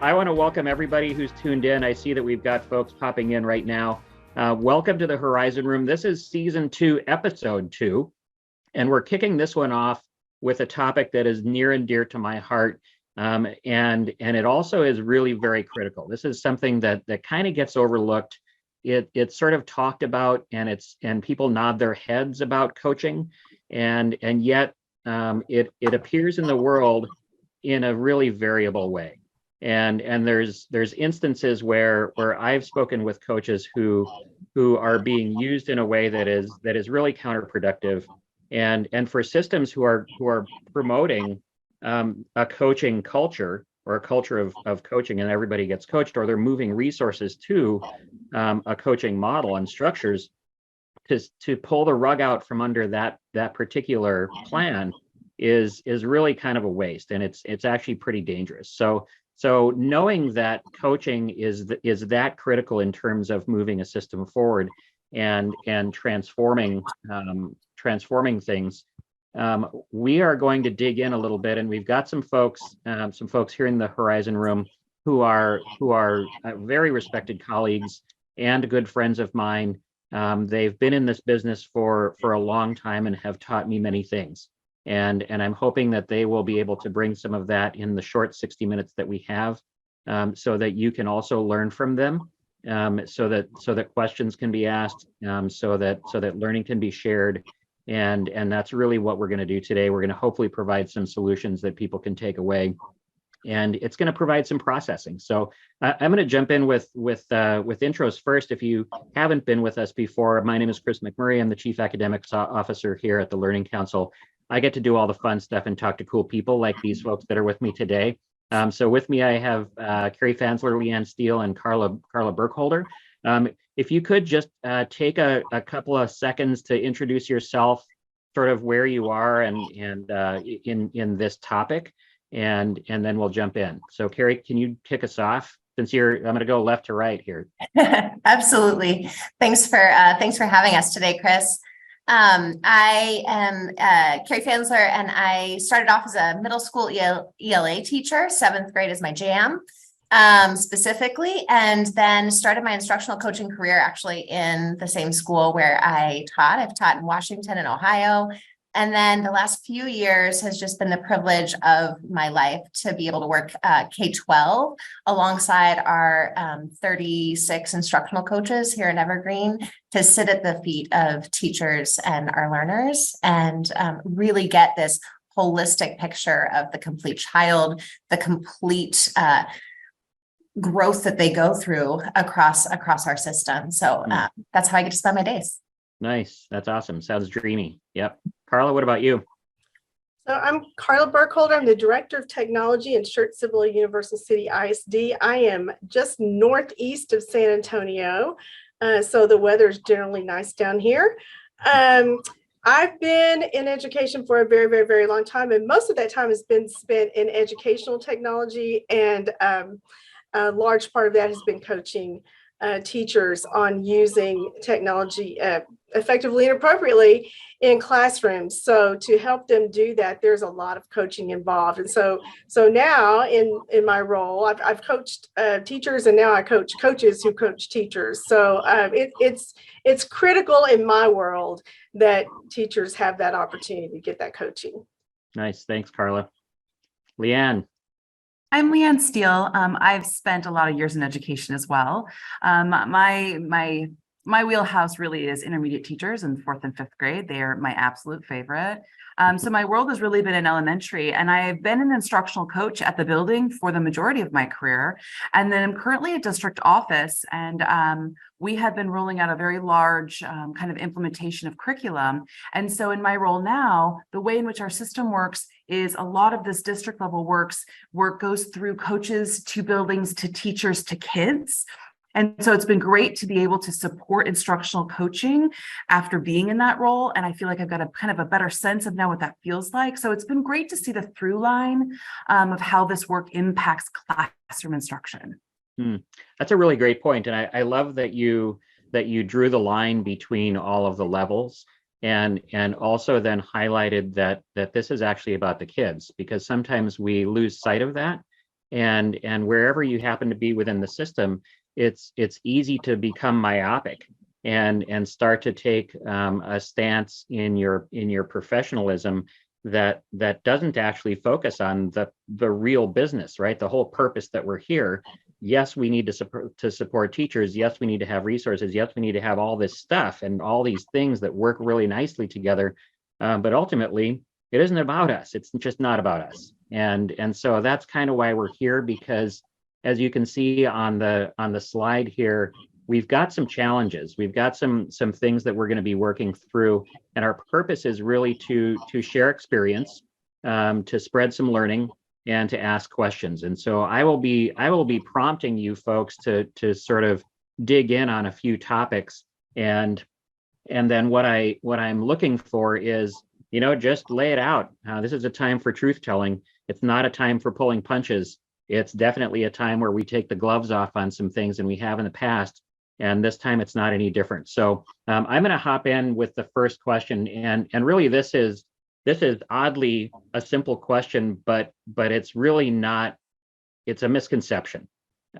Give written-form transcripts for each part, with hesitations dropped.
I want to welcome everybody who's tuned in. I see that we've got folks popping in right now. Welcome to the Horizon Room. This is season 2, episode 2, and we're kicking this one off with a topic that is near and dear to my heart, and it also is really very critical. This is something that kind of gets overlooked. It's sort of talked about, and people nod their heads about coaching, and yet it appears in the world in a really variable way. And there's instances where I've spoken with coaches who are being used in a way that is really counterproductive, and for systems who are promoting a coaching culture, or a culture of coaching, and everybody gets coached, or they're moving resources to a coaching model and structures to pull the rug out from under that particular plan is really kind of a waste, and it's actually pretty dangerous. So knowing that coaching is that critical in terms of moving a system forward and transforming things, we are going to dig in a little bit, and we've got some folks here in the Horizon Room who are very respected colleagues and good friends of mine. They've been in this business for a long time and have taught me many things. And I'm hoping that they will be able to bring some of that in the short 60 minutes that we have, so that you can also learn from them, so that questions can be asked, so that learning can be shared. And that's really what we're going to do today. We're going to hopefully provide some solutions that people can take away, and it's going to provide some processing. So I'm going to jump in with intros first. If you haven't been with us before, my name is Chris McMurray. I'm the Chief Academics Officer here at the Learning Council. I get to do all the fun stuff and talk to cool people like these folks that are with me today. So with me, I have Carrie Fansler, Leanne Steele, and Carla Burkholder. If you could just take a couple of seconds to introduce yourself, sort of where you are and in this topic, and then we'll jump in. So Carrie, can you kick us off? I'm going to go left to right here. Absolutely. Thanks for having us today, Chris. I am Carrie Fansler, and I started off as a middle school ELA teacher. 7th grade is my jam, specifically, and then started my instructional coaching career actually in the same school where I taught. I've taught in Washington and Ohio. And then the last few years has just been the privilege of my life to be able to work K-12 alongside our 36 instructional coaches here in Evergreen, to sit at the feet of teachers and our learners, and really get this holistic picture of the complete child, the complete growth that they go through across our system. So that's how I get to spend my days. Nice. That's awesome. Sounds dreamy. Yep. Carla, what about you? So I'm Carla Burkholder. I'm the Director of Technology in Schertz-Civil Universal City ISD. I am just northeast of San Antonio, so the weather is generally nice down here. I've been in education for a very, very, very long time, and most of that time has been spent in educational technology, and a large part of that has been coaching teachers on using technology effectively and appropriately in classrooms. So to help them do that, there's a lot of coaching involved. And so now in my role, I've coached teachers, and now I coach coaches who coach teachers. So it's critical in my world that teachers have that opportunity to get that coaching. Nice. Thanks, Carla. Leanne. I'm Leanne Steele. I've spent a lot of years in education as well. My wheelhouse really is intermediate teachers in 4th and 5th grade. They are my absolute favorite. So my world has really been in elementary, and I've been an instructional coach at the building for the majority of my career. And then I'm currently a district office, and we have been rolling out a very large kind of implementation of curriculum. And so in my role now, the way in which our system works is a lot of this district level work goes through coaches to buildings to teachers to kids. And so it's been great to be able to support instructional coaching after being in that role. And I feel like I've got a kind of a better sense of now what that feels like. So it's been great to see the through line of how this work impacts classroom instruction. That's a really great point. And I love that you drew the line between all of the levels, and also then highlighted that this is actually about the kids, because sometimes we lose sight of that. and wherever you happen to be within the system, it's easy to become myopic and start to take a stance in your professionalism that doesn't actually focus on the real business, right? The whole purpose that we're here. Yes, we need to support teachers. Yes, we need to have resources. Yes, we need to have all this stuff and all these things that work really nicely together. But ultimately, it isn't about us. It's just not about us. And so that's kind of why we're here, because as you can see on the slide here, we've got some challenges. We've got some things that we're going to be working through, and our purpose is really to share experience, to spread some learning, and to ask questions. And so I will be prompting you folks to sort of dig in on a few topics, and then what I'm looking for is, just lay it out. This is a time for truth telling. It's not a time for pulling punches. It's definitely a time where we take the gloves off on some things, and we have in the past. And this time it's not any different. So I'm going to hop in with the first question, and really this is oddly a simple question, but it's really not. It's a misconception.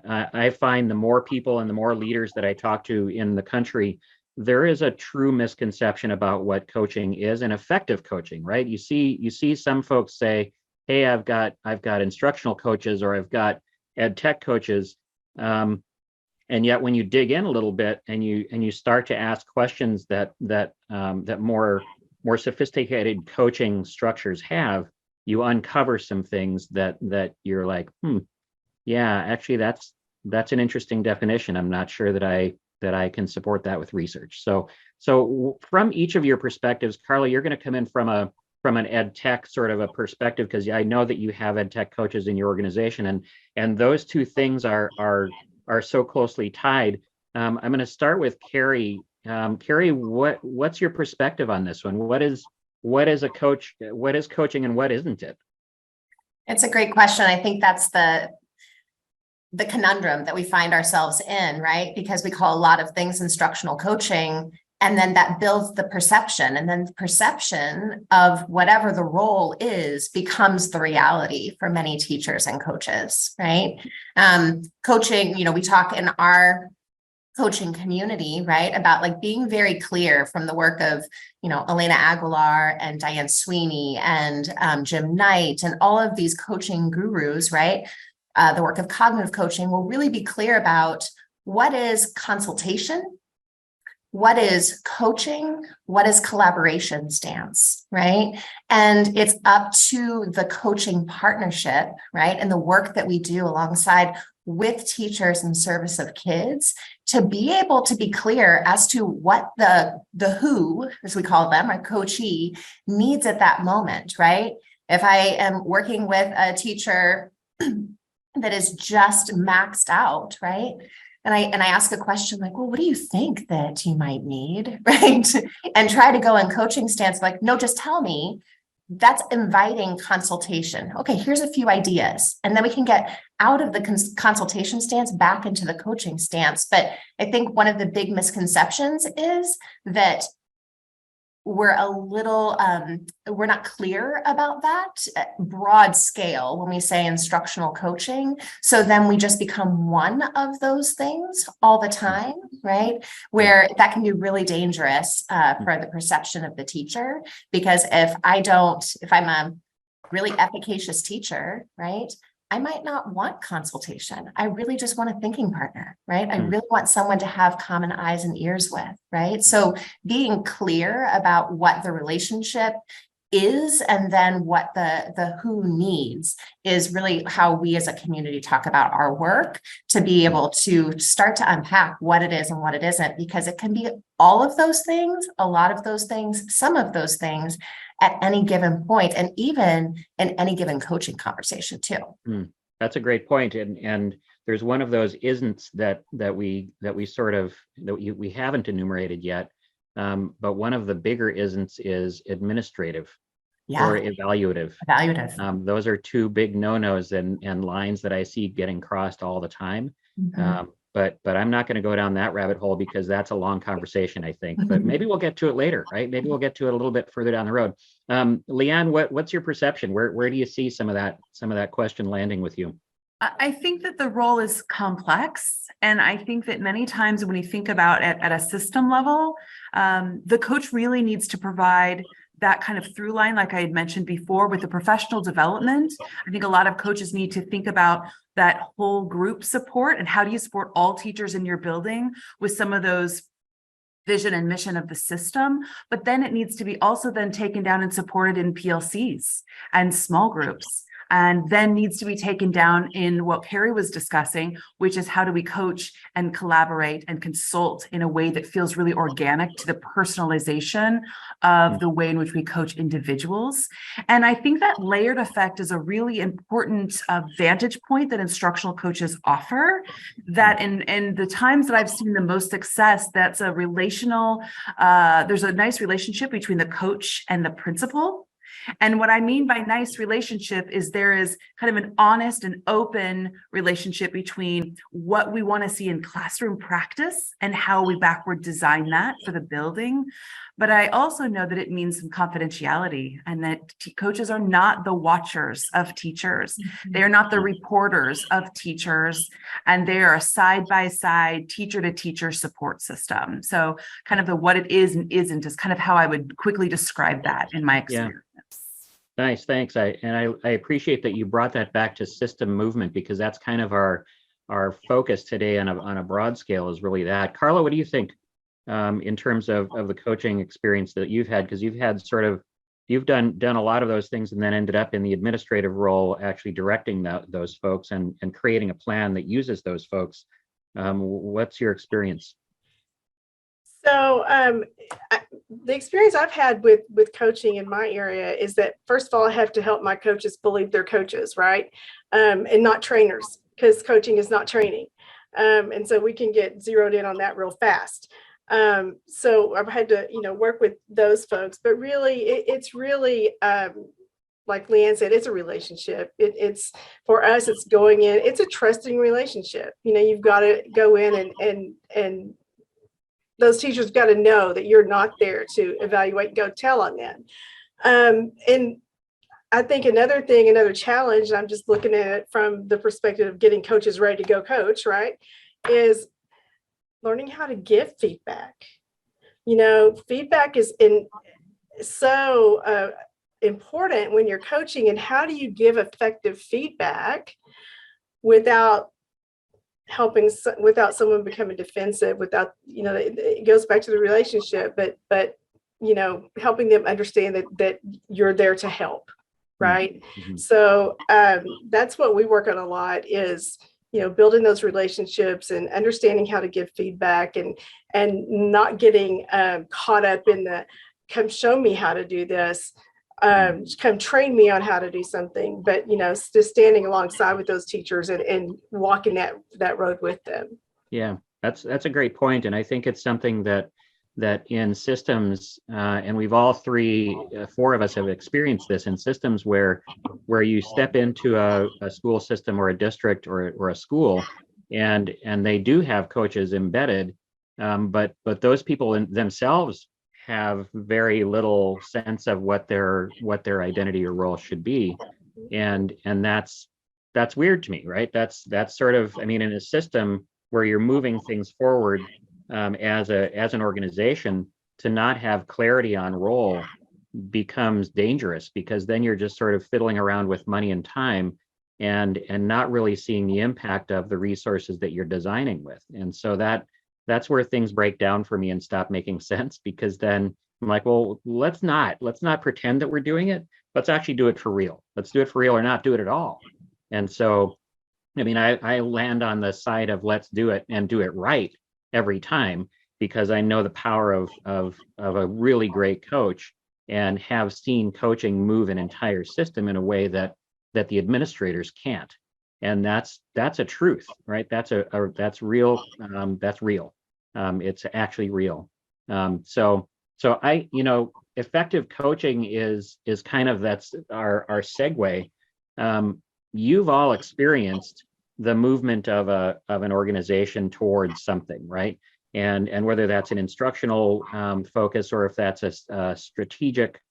I find the more people and the more leaders that I talk to in the country, there is a true misconception about what coaching is and effective coaching, right? You see some folks say, "Hey, I've got instructional coaches, or I've got ed tech coaches." And yet, when you dig in a little bit and you start to ask questions that more sophisticated coaching structures have, you uncover some things that you're like, yeah, actually, that's an interesting definition. I'm not sure that I can support that with research. So from each of your perspectives, Carla, you're going to come in from an ed tech sort of a perspective, because I know that you have ed tech coaches in your organization, and those two things are so closely tied. I'm going to start with Carrie. Carrie, what's your perspective on this one? What is a coach? What is coaching, and what isn't it? It's a great question. I think that's the conundrum that we find ourselves in, right? Because we call a lot of things instructional coaching, and then that builds the perception, and then the perception of whatever the role is becomes the reality for many teachers and coaches, right? Coaching, we talk in our coaching community, right, about like being very clear from the work of, Elena Aguilar and Diane Sweeney and Jim Knight and all of these coaching gurus, right? The work of cognitive coaching will really be clear about what is consultation, what is coaching, what is collaboration stance, right? And it's up to the coaching partnership, right? And the work that we do alongside with teachers in service of kids to be able to be clear as to what the who, as we call them, our coachee, needs at that moment, right? If I am working with a teacher that is just maxed out, right? And I ask a question like, well, what do you think that you might need, right? And try to go in coaching stance like, no, just tell me. That's inviting consultation. Okay, here's a few ideas. And then we can get out of the consultation stance back into the coaching stance. But I think one of the big misconceptions is that we're a little, we're not clear about that broad scale when we say instructional coaching. So then we just become one of those things all the time, right? Where that can be really dangerous for the perception of the teacher. Because if I'm a really efficacious teacher, right? I might not want consultation. I really just want a thinking partner, right? I really want someone to have common eyes and ears with, right? So being clear about what the relationship is and then what the who needs is really how we as a community talk about our work, to be able to start to unpack what it is and what it isn't, because it can be all of those things, a lot of those things, some of those things at any given point, and even in any given coaching conversation too. That's a great point. And there's one of those isn'ts that we haven't enumerated yet. But one of the bigger isn't is administrative or evaluative. Those are two big no-nos and lines that I see getting crossed all the time. But I'm not going to go down that rabbit hole because that's a long conversation, I think. But maybe we'll get to it later, right? Maybe we'll get to it a little bit further down the road. Leanne, what's your perception? Where do you see some of that question landing with you? I think that the role is complex. And I think that many times when we think about it at a system level, the coach really needs to provide that kind of through line, like I had mentioned before, with the professional development. I think a lot of coaches need to think about that whole group support and how do you support all teachers in your building with some of those vision and mission of the system, but then it needs to be also then taken down and supported in PLCs and small groups, and then needs to be taken down in what Carrie was discussing, which is how do we coach and collaborate and consult in a way that feels really organic to the personalization of the way in which we coach individuals. And I think that layered effect is a really important vantage point that instructional coaches offer, that in the times that I've seen the most success, that's a relational, there's a nice relationship between the coach and the principal. And what I mean by nice relationship is there is kind of an honest and open relationship between what we want to see in classroom practice and how we backward design that for the building. But I also know that it means some confidentiality, and that coaches are not the watchers of teachers. They are not the reporters of teachers, and they are a side-by-side teacher-to-teacher support system. So kind of the what it is and isn't is kind of how I would quickly describe that in my experience. Nice, thanks. I appreciate that you brought that back to system movement, because that's kind of our focus today on a broad scale, is really that. Carla, what do you think in terms of the coaching experience that you've had? Because you've done a lot of those things and then ended up in the administrative role, actually directing those folks and creating a plan that uses those folks. What's your experience? So the experience I've had with coaching in my area is that, first of all, I have to help my coaches believe they're coaches, right? And not trainers, because coaching is not training. And so we can get zeroed in on that real fast. So I've had to, work with those folks, but really it's really, like Leanne said, it's a relationship. It's for us, it's going in, it's a trusting relationship. You've got to go in and those teachers got to know that you're not there to evaluate and go tell on them. And I think another challenge, and I'm just looking at it from the perspective of getting coaches ready to go coach, right, is learning how to give feedback. Feedback is so important when you're coaching, and how do you give effective feedback without someone becoming defensive, without, it goes back to the relationship, but helping them understand that you're there to help, right? Mm-hmm. So that's what we work on a lot, is building those relationships and understanding how to give feedback, and not getting caught up in the come show me how to do this, come train me on how to do something, but just standing alongside with those teachers and walking that road with them. Yeah, that's a great point. And I think it's something that in systems, and we've all four of us have experienced this in systems where you step into a school system or a district or a school, and they do have coaches embedded, but those people themselves have very little sense of what their identity or role should be, and that's weird to me, right? That's sort of, in a system where you're moving things forward as an organization, to not have clarity on role becomes dangerous, because then you're just sort of fiddling around with money and time, and not really seeing the impact of the resources that you're designing with. And so that's where things break down for me and stop making sense, because then I'm like, well, let's not pretend that we're doing it. Let's actually do it for real. Let's do it for real, or not do it at all. And so, I land on the side of let's do it and do it right every time, because I know the power of a really great coach, and have seen coaching move an entire system in a way that the administrators can't. And that's a truth, right? That's real. That's real. It's actually real. So effective coaching is kind of, that's our segue. You've all experienced the movement of an organization towards something, right? And whether that's an instructional focus, or if that's a strategic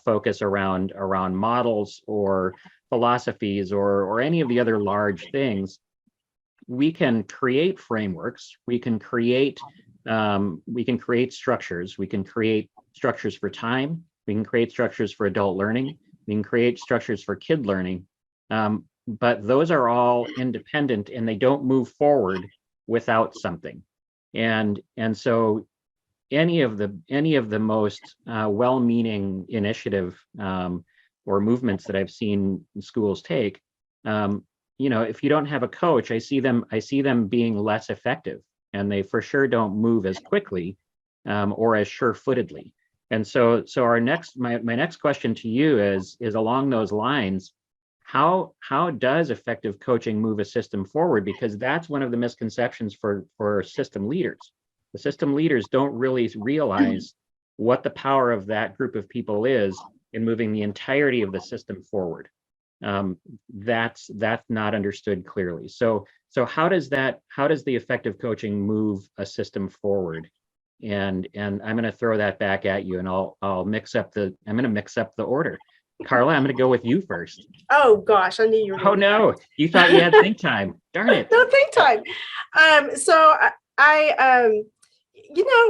focus around models or philosophies or any of the other large things, we can create frameworks, we can create structures, we can create structures for time, we can create structures for adult learning, we can create structures for kid learning, but those are all independent and they don't move forward without something. And so any of the most well-meaning initiative or movements that I've seen schools take, if you don't have a coach, I see them being less effective, and they for sure don't move as quickly or as sure-footedly. And so my next question to you is along those lines. How does effective coaching move a system forward? Because that's one of the misconceptions for system leaders. The system leaders don't really realize what the power of that group of people is in moving the entirety of the system forward. That's not understood clearly. So how does the effective coaching move a system forward? And I'm going to throw that back at you, and I'm going to mix up the order. Carla, I'm going to go with you first. Oh gosh, I knew you were Oh no, you thought you had think time. Darn it. No think time. So I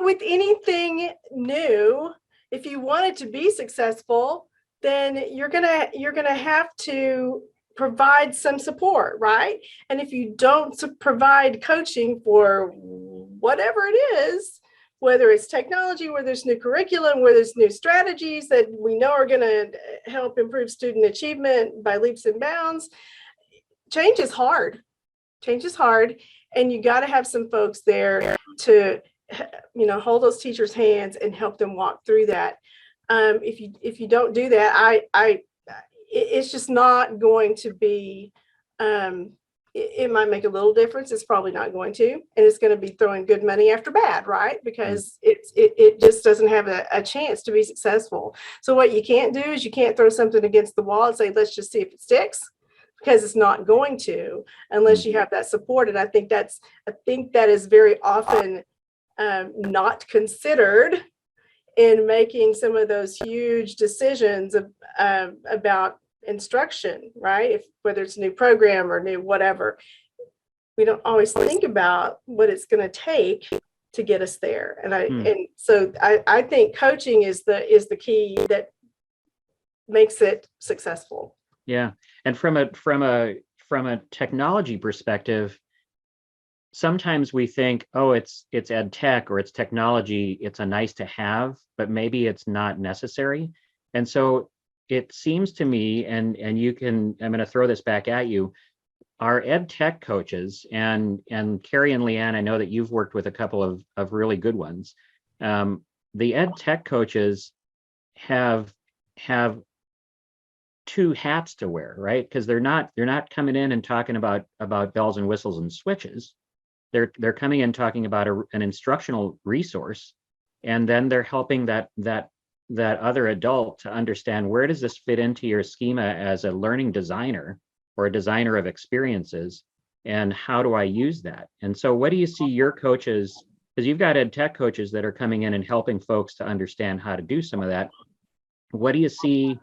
with anything new, if you want it to be successful, then you're gonna have to provide some support, right? And if you don't provide coaching for whatever it is, whether it's technology, where there's new curriculum, where there's new strategies that we know are going to help improve student achievement by leaps and bounds, change is hard. And you got to have some folks there to, hold those teachers' hands and help them walk through that. If you don't do that, it's just not going to be. It might make a little difference. It's probably not going to, and it's going to be throwing good money after bad, right? Because it just doesn't have a chance to be successful. So what you can't do is you can't throw something against the wall and say, let's just see if it sticks, because it's not going to unless you have that support. And I think that is very often not considered in making some of those huge decisions about instruction, right? Whether it's a new program or new whatever, we don't always think about what it's going to take to get us there. And so I think coaching is the key that makes it successful. Yeah, and from a technology perspective, sometimes we think, oh, it's ed tech or it's technology, it's a nice to have, but maybe it's not necessary. And so it seems to me, and I'm going to throw this back at you, our ed tech coaches, and Carrie and Leanne, I know that you've worked with a couple of really good ones. The ed tech coaches have two hats to wear, right? Because they're not coming in and talking about bells and whistles and switches. They're coming in talking about an instructional resource, and then they're helping that other adult to understand, where does this fit into your schema as a learning designer or a designer of experiences, and how do I use that? And so what do you see your coaches, because you've got ed tech coaches that are coming in and helping folks to understand how to do some of that. What do you see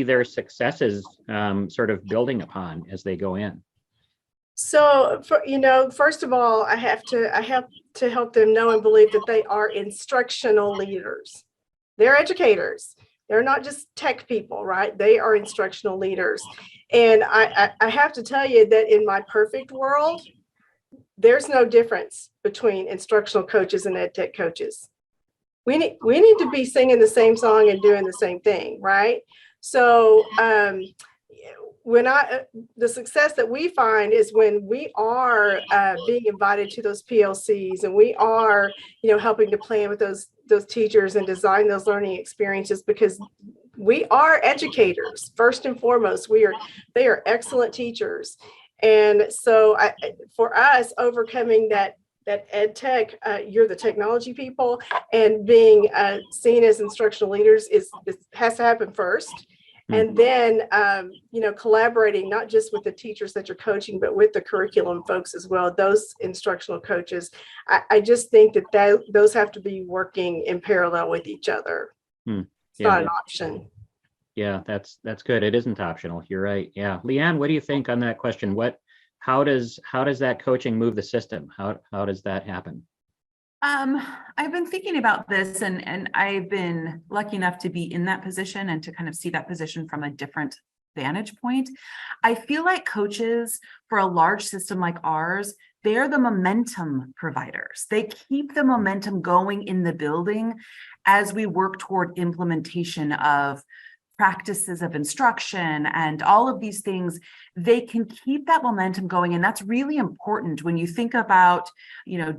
their successes sort of building upon as they go in? So, first of all, I have to help them know and believe that they are instructional leaders. They're educators. They're not just tech people, right? They are instructional leaders. And I have to tell you that in my perfect world, there's no difference between instructional coaches and ed tech coaches. We need to be singing the same song and doing the same thing, right? So the success that we find is when we are being invited to those PLCs, and we are, helping to plan with those teachers and design those learning experiences, because we are educators first and foremost. They are excellent teachers, and so for us, overcoming that ed tech, you're the technology people, and being seen as instructional leaders has to happen first. And then, collaborating not just with the teachers that you're coaching, but with the curriculum folks as well, those instructional coaches. I just think that those have to be working in parallel with each other. It's not an option. Yeah, that's good. It isn't optional. You're right. Yeah. Leanne, what do you think on that question? How does that coaching move the system? How does that happen? I've been thinking about this, and I've been lucky enough to be in that position and to kind of see that position from a different vantage point. I feel like coaches for a large system like ours, they're the momentum providers. They keep the momentum going in the building as we work toward implementation of practices of instruction and all of these things. They can keep that momentum going, and that's really important when you think about,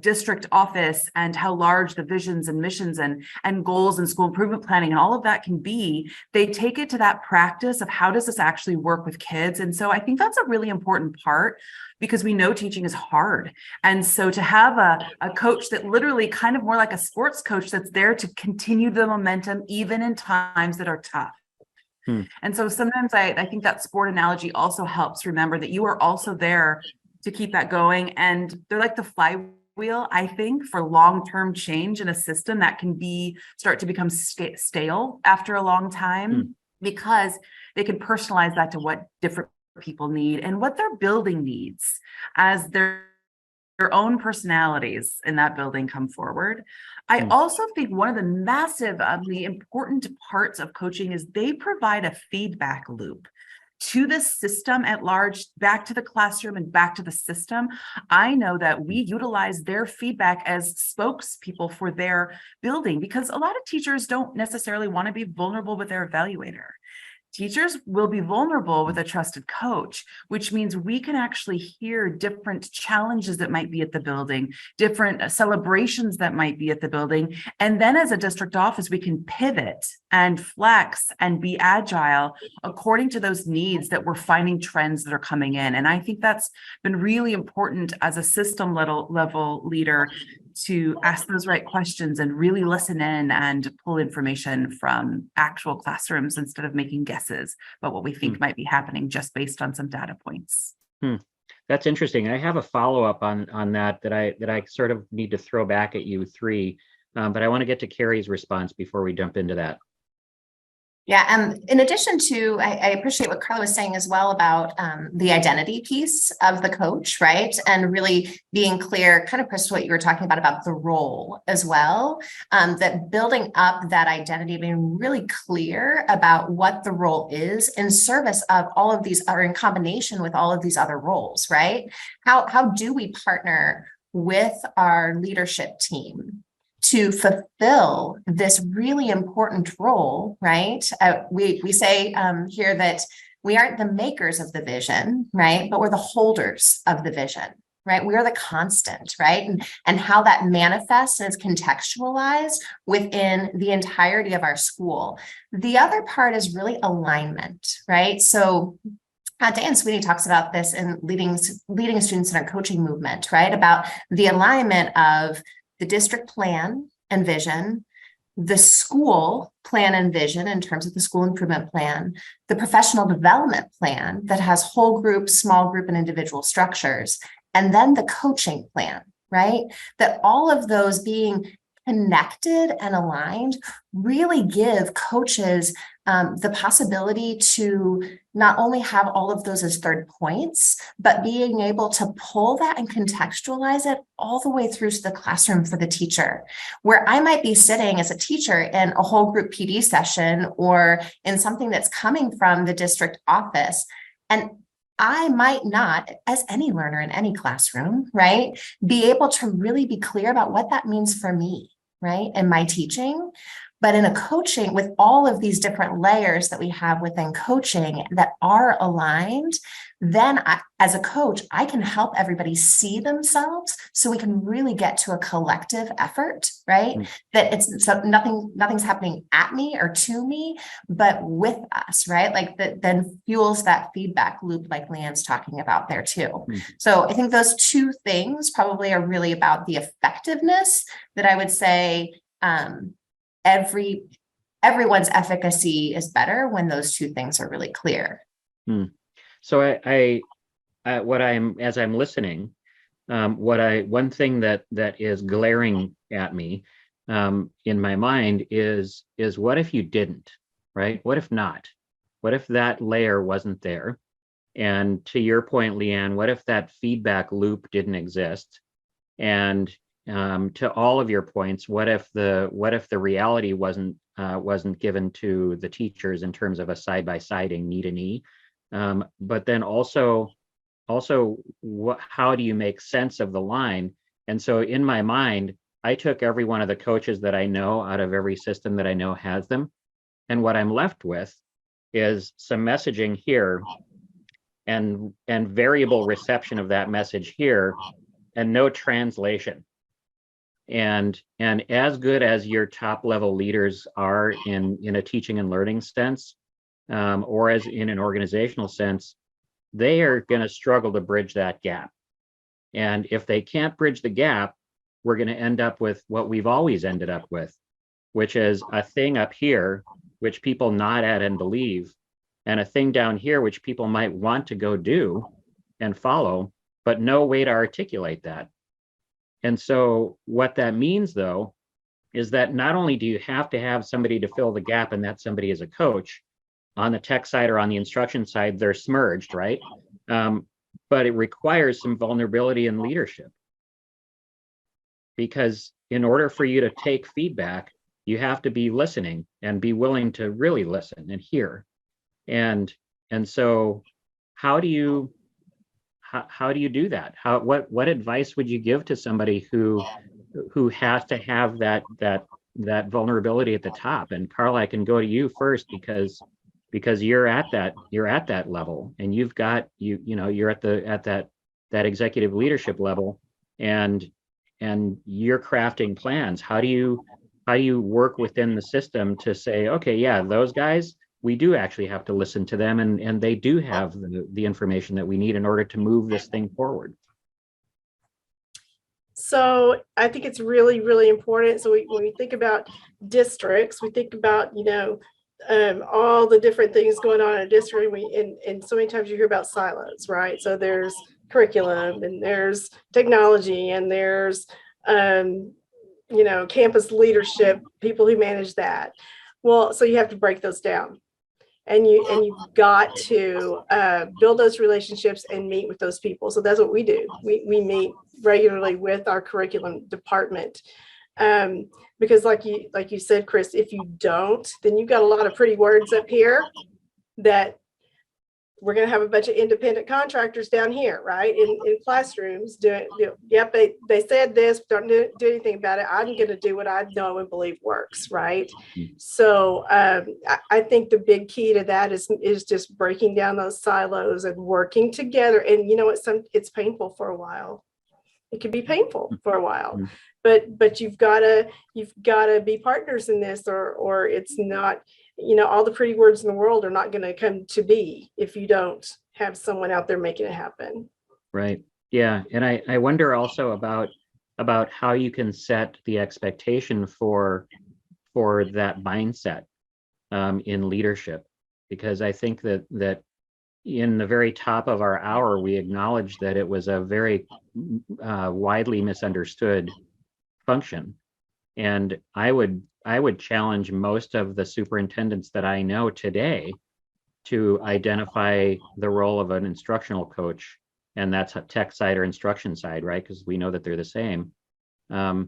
district office and how large the visions and missions and goals and school improvement planning and all of that can be. They take it to that practice of how does this actually work with kids. And so I think that's a really important part, because we know teaching is hard. And so to have a coach that literally kind of more like a sports coach that's there to continue the momentum even in times that are tough. And so sometimes I think that sport analogy also helps remember that you are also there to keep that going. And they're like the flywheel, I think, for long-term change in a system that can start to become stale after a long time, because they can personalize that to what different people need and what their building needs as their own personalities in that building come forward. I also think one of the massively important parts of coaching is they provide a feedback loop to the system at large, back to the classroom and back to the system. I know that we utilize their feedback as spokespeople for their building, because a lot of teachers don't necessarily want to be vulnerable with their evaluator. Teachers will be vulnerable with a trusted coach, which means we can actually hear different challenges that might be at the building, different celebrations that might be at the building. And then as a district office, we can pivot and flex and be agile according to those needs that we're finding trends that are coming in. And I think that's been really important as a system level leader, to ask those right questions and really listen in and pull information from actual classrooms instead of making guesses about what we think might be happening just based on some data points. That's interesting. I have a follow-up on that I sort of need to throw back at you three, but I want to get to Carrie's response before we jump into that. Yeah, and in addition to, I appreciate what Carla was saying as well about the identity piece of the coach, right? And really being clear, kind of Chris, what you were talking about the role as well, that building up that identity, being really clear about what the role is in service of all of these, or in combination with all of these other roles, right? How do we partner with our leadership team to fulfill this really important role, right? We say here that we aren't the makers of the vision, right? But we're the holders of the vision, right? We are the constant, right? And how that manifests and is contextualized within the entirety of our school. The other part is really alignment, right? So Dan Sweeney talks about this in leading students in our coaching movement, right? About the alignment of the district plan and vision, the school plan and vision in terms of the school improvement plan, the professional development plan that has whole group, small group, and individual structures, and then the coaching plan, right? That all of those being connected and aligned really give coaches the possibility to not only have all of those as third points, but being able to pull that and contextualize it all the way through to the classroom for the teacher, where I might be sitting as a teacher in a whole group PD session or in something that's coming from the district office. And I might not, as any learner in any classroom, right, be able to really be clear about what that means for me, right, in my teaching. But in a coaching, with all of these different layers that we have within coaching that are aligned, then as a coach, I can help everybody see themselves so we can really get to a collective effort, right? That it's so nothing's happening at me or to me, but with us, right? Like that then fuels that feedback loop like Leanne's talking about there too. So I think those two things probably are really about the effectiveness that I would say everyone's efficacy is better when those two things are really clear. So as I'm listening, one thing that is glaring at me in my mind is what if you didn't, right? What if not? What if that layer wasn't there? And to your point, Leanne, what if that feedback loop didn't exist? And to all of your points, what if the reality wasn't given to the teachers in terms of a side-by-siding, knee to knee? But then also how do you make sense of the line? And so in my mind, I took every one of the coaches that I know out of every system that I know has them. And what I'm left with is some messaging here and variable reception of that message here and no translation. And as good as your top level leaders are in a teaching and learning sense, or as in an organizational sense, they are going to struggle to bridge that gap. And if they can't bridge the gap, we're going to end up with what we've always ended up with, which is a thing up here, which people nod at and believe, and a thing down here, which people might want to go do and follow, but no way to articulate that. And so what that means, though, is that not only do you have to have somebody to fill the gap, and that somebody is a coach, on the tech side or on the instruction side, they're smurged, right? But it requires some vulnerability in leadership. Because in order for you to take feedback, you have to be listening and be willing to really listen and hear. And so how do you do that? What advice would you give to somebody who has to have that vulnerability at the top? And Carla, I can go to you first because you're at that level, and you've got you're at that executive leadership level, and you're crafting plans. How do you work within the system to say, okay, yeah, those guys, we do actually have to listen to them, and they do have the information that we need in order to move this thing forward. So I think it's really, really important. So when we think about districts, we think about, all the different things going on in a district. And so many times you hear about silos, right? So there's curriculum, and there's technology, and there's, campus leadership, people who manage that. Well, so you have to break those down. And you've got to build those relationships and meet with those people. So that's what we do. We meet regularly with our curriculum department, because like you said, Chris, if you don't, then you've got a lot of pretty words up here that we're going to have a bunch of independent contractors down here, right? In classrooms doing, yep, they said this, don't do anything about it. I'm going to do what I know and believe works, right? So I think the big key to that is just breaking down those silos and working together. And it's painful for a while. It can be painful for a while, but you've got to be partners in this, or it's not. All the pretty words in the world are not going to come to be if you don't have someone out there making it happen. Right. Yeah. And I wonder also about how you can set the expectation for that mindset in leadership, because I think that in the very top of our hour, we acknowledged that it was a very widely misunderstood function. And I would challenge most of the superintendents that I know today to identify the role of an instructional coach, and that's a tech side or instruction side, right? Because we know that they're the same. I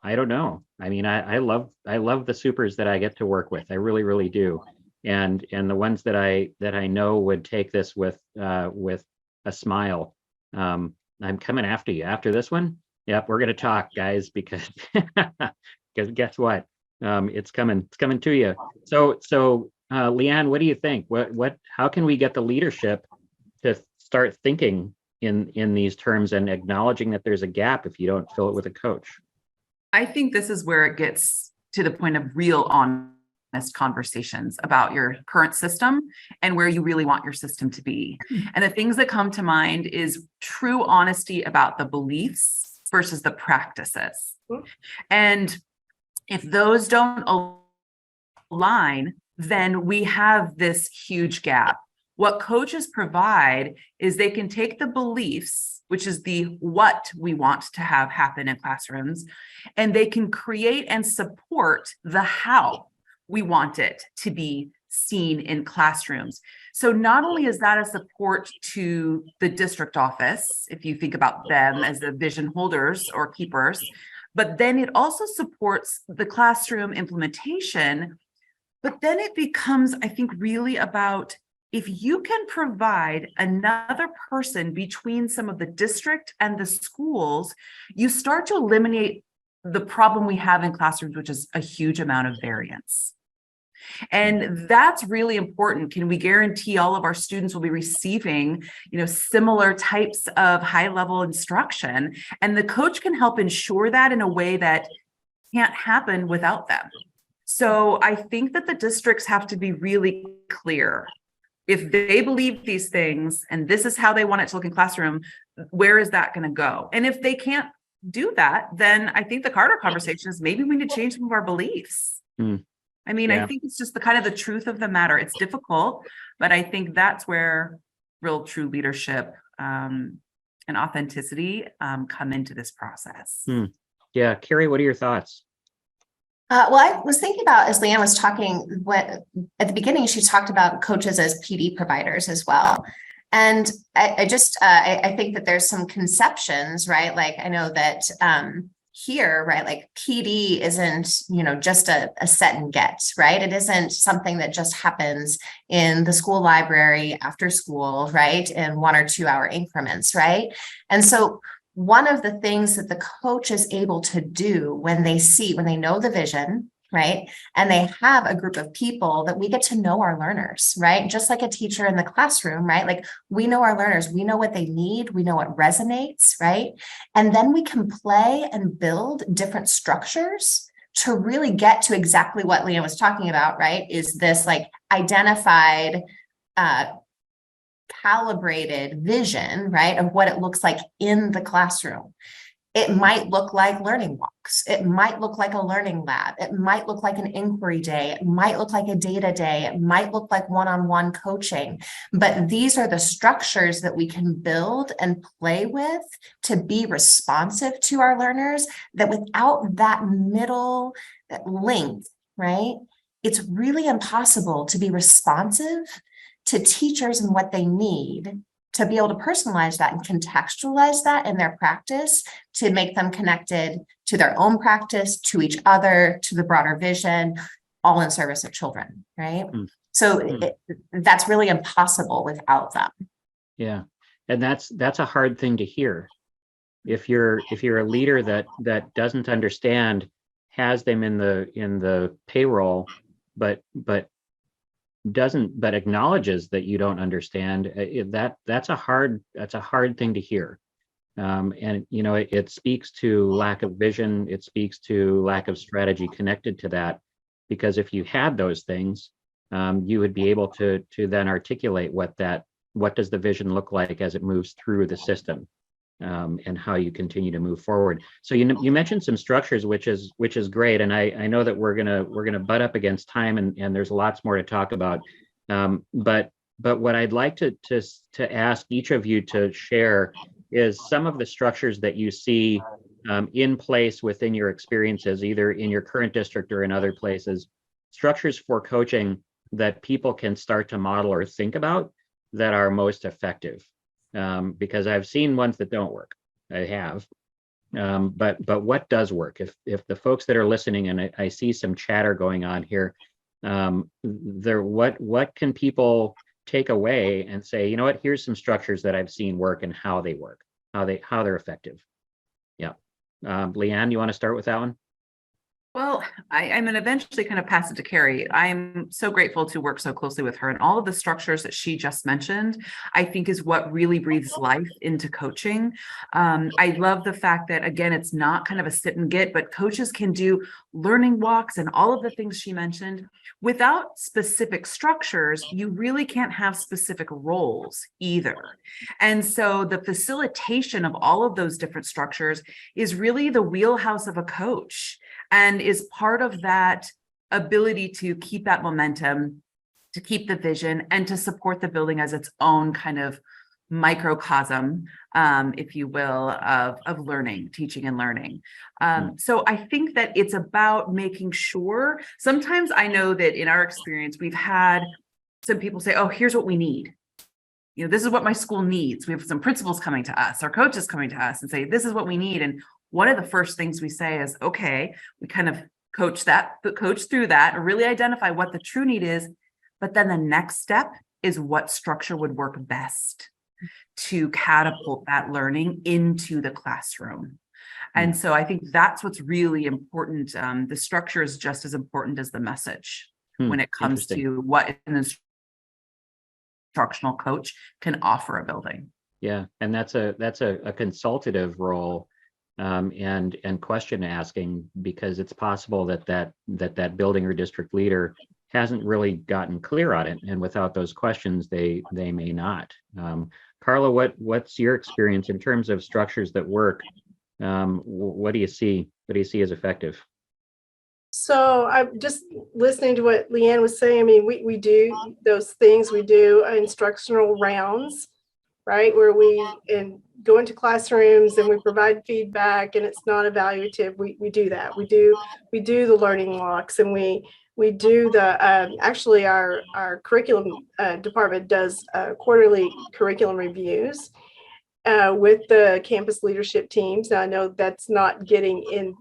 don't know. I mean, I love the supers that I get to work with. I really, really do. And the ones that I know would take this with a smile. I'm coming after you after this one. Yep, we're gonna talk, guys, because guess what? It's coming to you. So Leanne, what do you think? How can we get the leadership to start thinking in these terms and acknowledging that there's a gap if you don't fill it with a coach? I think this is where it gets to the point of real honest conversations about your current system and where you really want your system to be. And the things that come to mind is true honesty about the beliefs versus the practices. And if those don't align, then we have this huge gap. What coaches provide is they can take the beliefs, which is the what we want to have happen in classrooms, and they can create and support the how we want it to be seen in classrooms. So not only is that a support to the district office, if you think about them as the vision holders or keepers, but then it also supports the classroom implementation. But then it becomes, I think, really about if you can provide another person between some of the district and the schools, you start to eliminate the problem we have in classrooms, which is a huge amount of variance. And that's really important. Can we guarantee all of our students will be receiving, similar types of high-level instruction? And the coach can help ensure that in a way that can't happen without them. So I think that the districts have to be really clear. If they believe these things and this is how they want it to look in classroom, where is that going to go? And if they can't do that, then I think the Carter conversation is maybe we need to change some of our beliefs. I mean, Yeah. I think it's just the kind of the truth of the matter. It's difficult, but I think that's where real true leadership and authenticity come into this process. Yeah. Carrie, what are your thoughts? Well, I was thinking about, as Leanne was talking, at the beginning, she talked about coaches as PD providers as well. And I think that there's some conceptions, right? Like, I know that here, right, like PD isn't, just a set and get, right? It isn't something that just happens in the school library after school, right? In 1 or 2 hour increments, right? And so one of the things that the coach is able to do when they know the vision, right? And they have a group of people that we get to know our learners, right? Just like a teacher in the classroom, right? Like we know our learners, we know what they need, we know what resonates, right? And then we can play and build different structures to really get to exactly what Leanne was talking about, right? Is this like identified, calibrated vision, right, of what it looks like in the classroom. It might look like learning walks. It might look like a learning lab. It might look like an inquiry day. It might look like a data day. It might look like one-on-one coaching. But these are the structures that we can build and play with to be responsive to our learners, that without that middle link, right, it's really impossible to be responsive to teachers and what they need, to be able to personalize that and contextualize that in their practice to make them connected to their own practice, to each other, to the broader vision, all in service of children, right? So that's really impossible without them. Yeah. And that's a hard thing to hear. If you're a leader that doesn't understand, has them in the payroll, but acknowledges that you don't understand, that's a hard thing to hear. And it speaks to lack of vision. It speaks to lack of strategy connected to that, because if you had those things, you would be able to then articulate what does the vision look like as it moves through the system, and how you continue to move forward. So you mentioned some structures, which is great, and I know that we're gonna butt up against time, and there's lots more to talk about. But what I'd like to ask each of you to share is some of the structures that you see in place within your experiences, either in your current district or in other places, structures for coaching that people can start to model or think about that are most effective. Because I've seen ones that don't work. I have. But what does work? If the folks that are listening, and I see some chatter going on here, what can people take away and say, you know what, here's some structures that I've seen work and how they work, how they're effective. Yeah. Leanne, you want to start with that one? Well, I'm going to eventually kind of pass it to Carrie. I'm so grateful to work so closely with her, and all of the structures that she just mentioned, I think is what really breathes life into coaching. I love the fact that, again, it's not kind of a sit and get, but coaches can do learning walks and all of the things she mentioned. Without specific structures, you really can't have specific roles either. And so the facilitation of all of those different structures is really the wheelhouse of a coach, and is part of that ability to keep that momentum to keep the vision and to support the building as its own kind of microcosm, if you will, of learning, teaching and learning. So I think that it's about making sure, sometimes I know that in our experience, we've had some people say, oh, here's what we need. You know, this is what my school needs. We have some principals coming to us, or coaches coming to us and say, this is what we need. And one of the first things we say is, okay, we kind of coach through that, or really identify what the true need is. But then the next step is what structure would work best to catapult that learning into the classroom. And so I think that's what's really important. The structure is just as important as the message when it comes to what an instructional coach can offer a building. Yeah, and that's a consultative role, and question asking, because it's possible that building or district leader hasn't really gotten clear on it, and without those questions, they may not. Carla, what's your experience in terms of structures that work? What do you see? What do you see as effective? So I'm just listening to what Leanne was saying. I mean, we do those things. We do instructional rounds, right? Where we go into classrooms and we provide feedback, and it's not evaluative. We do that. We do the learning walks, and we do the actually our curriculum department does quarterly curriculum reviews with the campus leadership teams. Now I know that's not getting in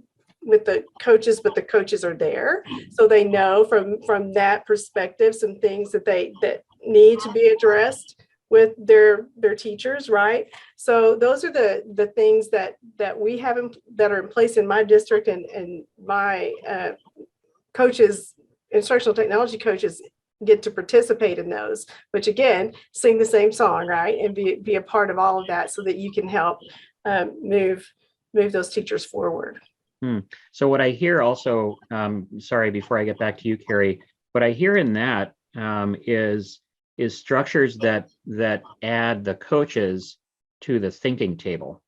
with the coaches, but the coaches are there, so they know from that perspective some things that need to be addressed with their teachers, right? So those are the things that we have that are in place in my district, and my coaches, instructional technology coaches, get to participate in those, which again, sing the same song, right? And be a part of all of that, so that you can help move those teachers forward. So what I hear also, sorry, before I get back to you, Carrie, what I hear in that is structures that add the coaches to the thinking table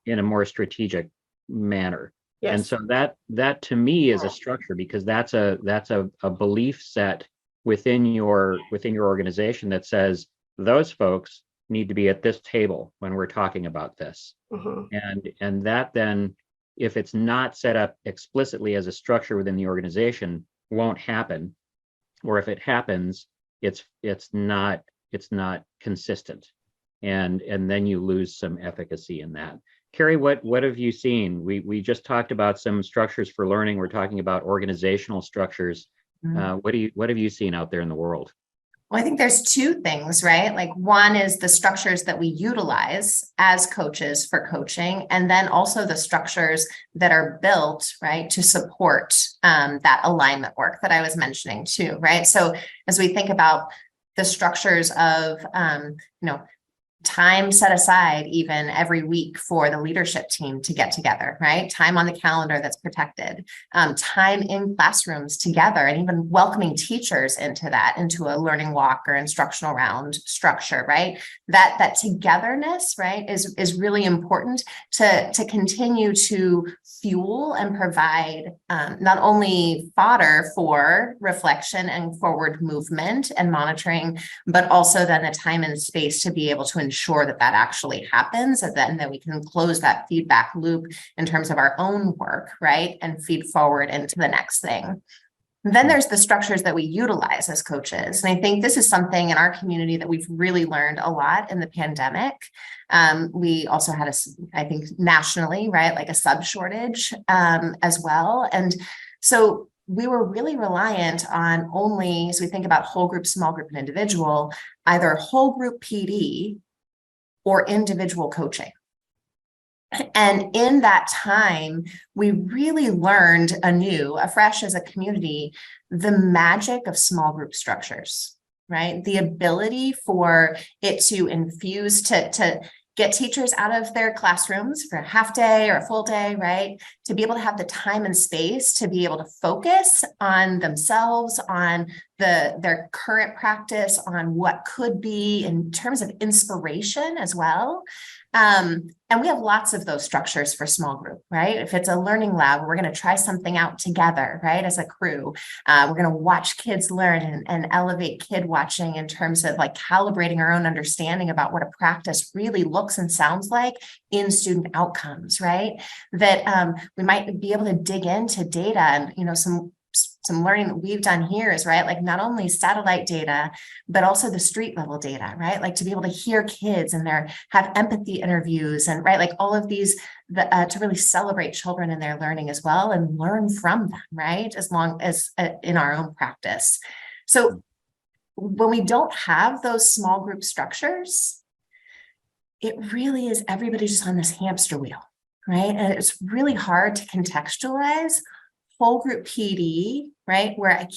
in a more strategic manner. Yes. And so that to me is a structure, because that's a belief set within your organization that says those folks need to be at this table when we're talking about this. And that then, if it's not set up explicitly as a structure within the organization, won't happen. Or if it happens, it's not consistent. And then you lose some efficacy in that. Carrie, what have you seen? We just talked about some structures for learning. We're talking about organizational structures. What have you seen out there in the world? Well, I think there's two things, right? Like, one is the structures that we utilize as coaches for coaching, and then also the structures that are built, right, to support that alignment work that I was mentioning too, right? So as we think about the structures of, time set aside even every week for the leadership team to get together, right? Time on the calendar that's protected, time in classrooms together, and even welcoming teachers into a learning walk or instructional round structure, right? That togetherness, right, is really important to continue to fuel and provide not only fodder for reflection and forward movement and monitoring, but also then the time and space to be able to ensure that actually happens, and then we can close that feedback loop in terms of our own work, right, and feed forward into the next thing. And then there's the structures that we utilize as coaches. And I think this is something in our community that we've really learned a lot in the pandemic. We also had I think nationally, right, like a sub shortage as well. And so we were really reliant on only, as we think about whole group, small group, and individual, either whole group PD or individual coaching. And in that time, we really learned afresh as a community, the magic of small group structures, right? The ability for it to infuse, to get teachers out of their classrooms for a half day or a full day, right? To be able to have the time and space to be able to focus on themselves, on their current practice on what could be in terms of inspiration as well. And we have lots of those structures for small group, right? If it's a learning lab, we're going to try something out together, right? As a crew, we're going to watch kids learn and elevate kid watching in terms of like calibrating our own understanding about what a practice really looks and sounds like in student outcomes, right? That we might be able to dig into data and, you know, some learning that we've done here is, right, like not only satellite data, but also the street level data, right? Like to be able to hear kids and have empathy interviews and, right, like all of these to really celebrate children and their learning as well and learn from them, right? As long as in our own practice. So when we don't have those small group structures, it really is everybody just on this hamster wheel, right? And it's really hard to contextualize whole group PD, right? Where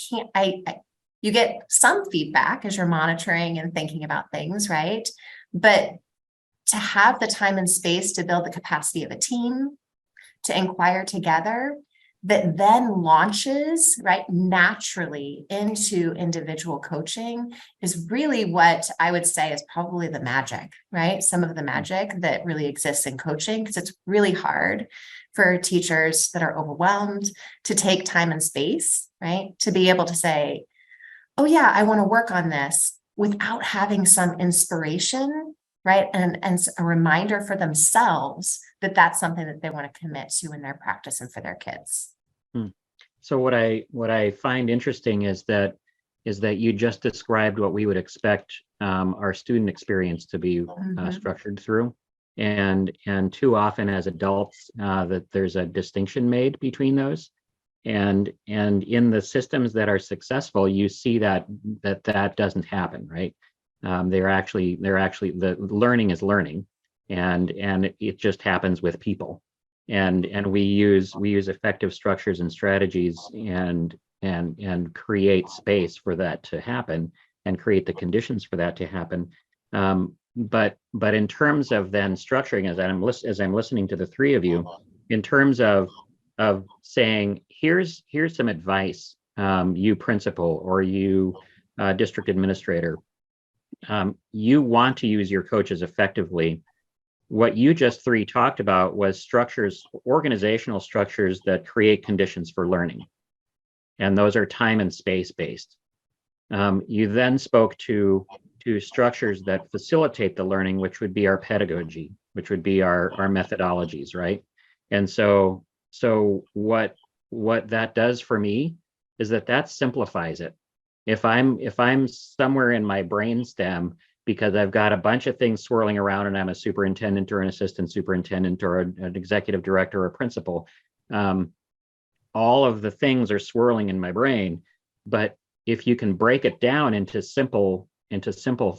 you get some feedback as you're monitoring and thinking about things, right? But to have the time and space to build the capacity of a team, to inquire together, that then launches, right, naturally into individual coaching is really what I would say is probably the magic, right? Some of the magic that really exists in coaching, because it's really hard for teachers that are overwhelmed to take time and space, right? To be able to say, oh yeah, I want to work on this without having some inspiration, right? And a reminder for themselves that that's something that they want to commit to in their practice and for their kids. So what I find interesting is that you just described what we would expect our student experience to be structured through. And too often as adults, that there's a distinction made between those. And in the systems that are successful, you see that doesn't happen, right? They're actually the learning is learning, and it just happens with people. And we use effective structures and strategies and create space for that to happen and create the conditions for that to happen. But in terms of then structuring, as I'm listening to the three of you, in terms of saying, here's some advice, you principal or you district administrator, you want to use your coaches effectively. What you just three talked about was structures, organizational structures that create conditions for learning. And those are time and space based. You then spoke to structures that facilitate the learning, which would be our pedagogy, which would be our methodologies, right? And so what that does for me is that simplifies it. If I'm somewhere in my brainstem because I've got a bunch of things swirling around and I'm a superintendent or an assistant superintendent or an executive director or a principal, all of the things are swirling in my brain. But if you can break it down into simple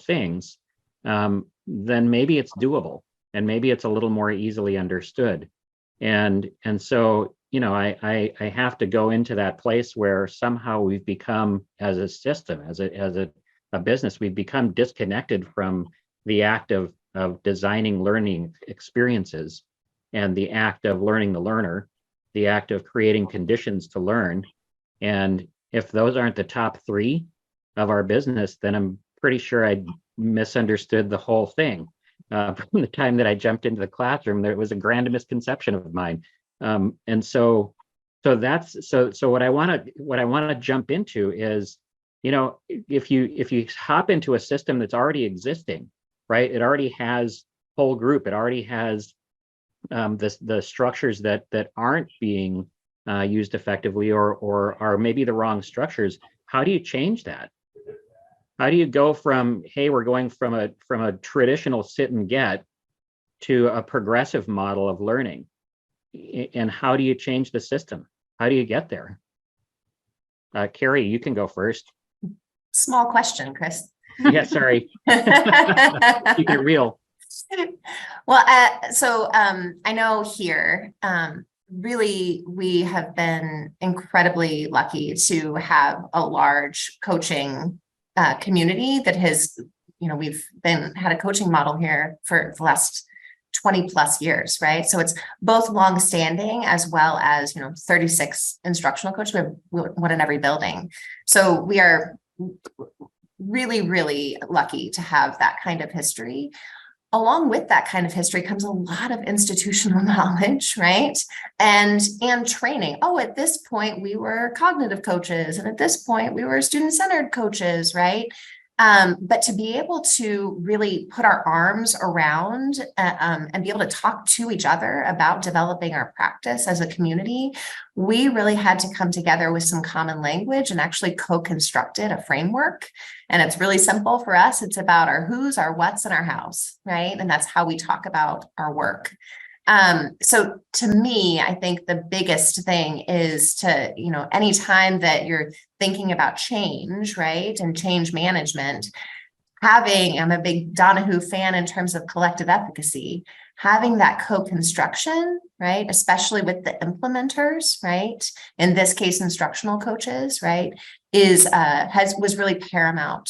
things, then maybe it's doable and maybe it's a little more easily understood. And so, you know, I have to go into that place where somehow we've become, as a system, as a business, we've become disconnected from the act of designing learning experiences and the act of learning the learner, the act of creating conditions to learn. And if those aren't the top three of our business, then I'm pretty sure I misunderstood the whole thing. From the time that I jumped into the classroom, there was a grand misconception of mine. And so what I want to jump into is, you know, if you hop into a system that's already existing, right? It already has whole group. It already has the structures that aren't being used effectively or are maybe the wrong structures. How do you change that? How do you go from, hey, we're going from a traditional sit and get to a progressive model of learning? And how do you change the system? How do you get there? Carrie, you can go first. Small question, Chris. Yeah, sorry. Keep it real. Well, I know here, really, we have been incredibly lucky to have a large coaching community that has, you know, we've had a coaching model here for the last 20 plus years, right? So it's both longstanding as well as, you know, 36 instructional coaches. We have one in every building. So we are really, really lucky to have that kind of history. Along with that kind of history comes a lot of institutional knowledge, right? And training. Oh, at this point, we were cognitive coaches, and at this point, we were student-centered coaches, right? But to be able to really put our arms around and be able to talk to each other about developing our practice as a community, we really had to come together with some common language and actually co-constructed a framework. And it's really simple for us. It's about our who's, our what's, and our how's, right? And that's how we talk about our work. So to me, I think the biggest thing is to, anytime that you're thinking about change, right, and change management, I'm a big Donahue fan in terms of collective efficacy, having that co-construction, right, especially with the implementers, right, in this case, instructional coaches, right, was really paramount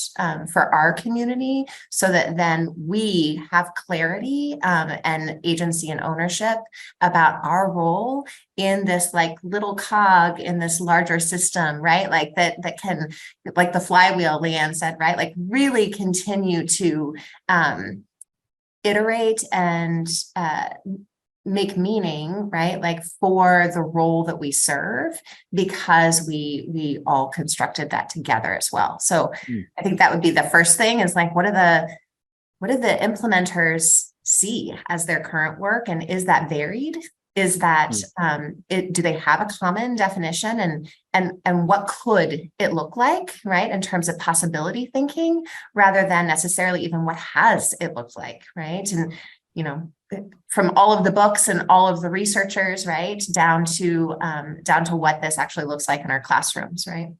for our community, so that then we have clarity and agency and ownership about our role in this like little cog in this larger system, right? Like that can, like the flywheel Leanne said, right? Like really continue to iterate and make meaning, right? Like for the role that we serve, because we all constructed that together as well. So I think that would be the first thing, is like, what do the implementers see as their current work? And is that varied? Is that, do they have a common definition, and what could it look like, right? In terms of possibility thinking, rather than necessarily even what has it looked like, right? And, from all of the books and all of the researchers, right, down to what this actually looks like in our classrooms, right?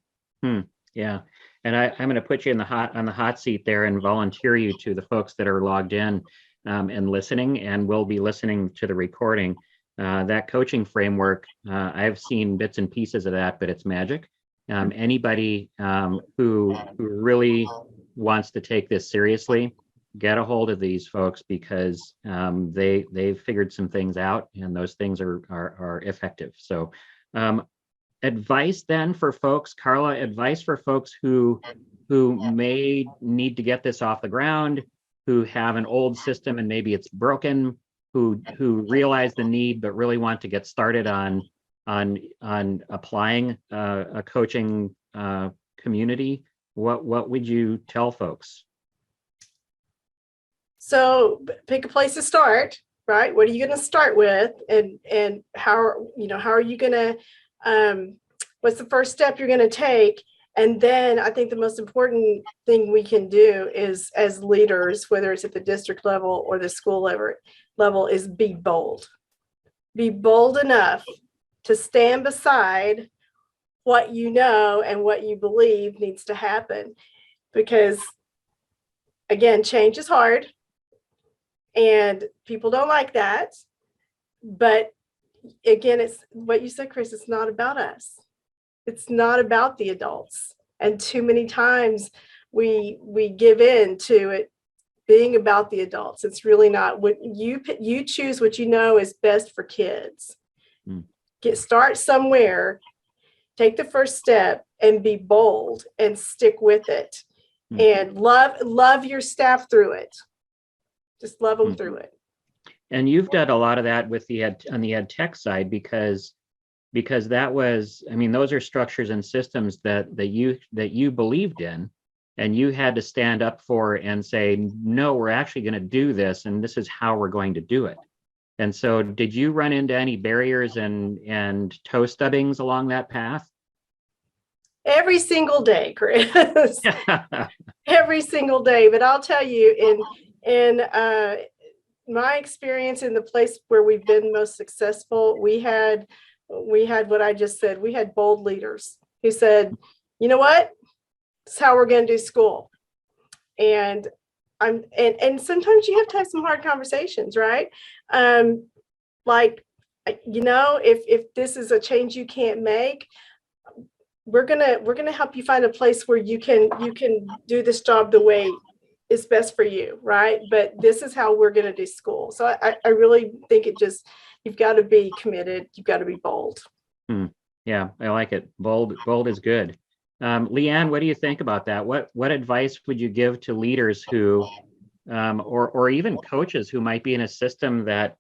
Yeah. And I'm going to put you on the hot seat there and volunteer you to the folks that are logged in and listening, and will be listening to the recording. That coaching framework, I've seen bits and pieces of that, but it's magic. Anybody who really wants to take this seriously, get a hold of these folks, because they've figured some things out, and those things are effective. So advice then for folks, Carla, advice for folks who may need to get this off the ground, who have an old system and maybe it's broken, who realize the need but really want to get started on applying a coaching community. What would you tell folks? So pick a place to start, right? What are you going to start with, and how are you going to, what's the first step you're going to take? And then I think the most important thing we can do is, as leaders, whether it's at the district level or the school level, is be bold. Be bold enough to stand beside what you know and what you believe needs to happen. Because again, change is hard. And people don't like that. But again, it's what you said, Chris, it's not about us. It's not about the adults. And too many times we give in to it being about the adults. It's really not. What you choose what you know is best for kids. Start somewhere, take the first step, and be bold and stick with it. And love your staff through it. Just love them through it. And you've done a lot of that with on the ed tech side, because that was, those are structures and systems that you believed in, and you had to stand up for and say, no, we're actually going to do this, and this is how we're going to do it. And so did you run into any barriers and toe stubbings along that path? Every single day, Chris. Every single day. But I'll tell you, in my experience in the place where we've been most successful, we had what I just said. We had bold leaders who said, you know what? This is how we're going to do school. And sometimes you have to have some hard conversations, right? If this is a change you can't make, we're gonna help you find a place where you can do this job the way is best for you, right? But this is how we're gonna do school. So I really think you've got to be committed. You've got to be bold. Yeah, I like it. Bold is good. Leanne, what do you think about that? What advice would you give to leaders who, or even coaches who might be in a system that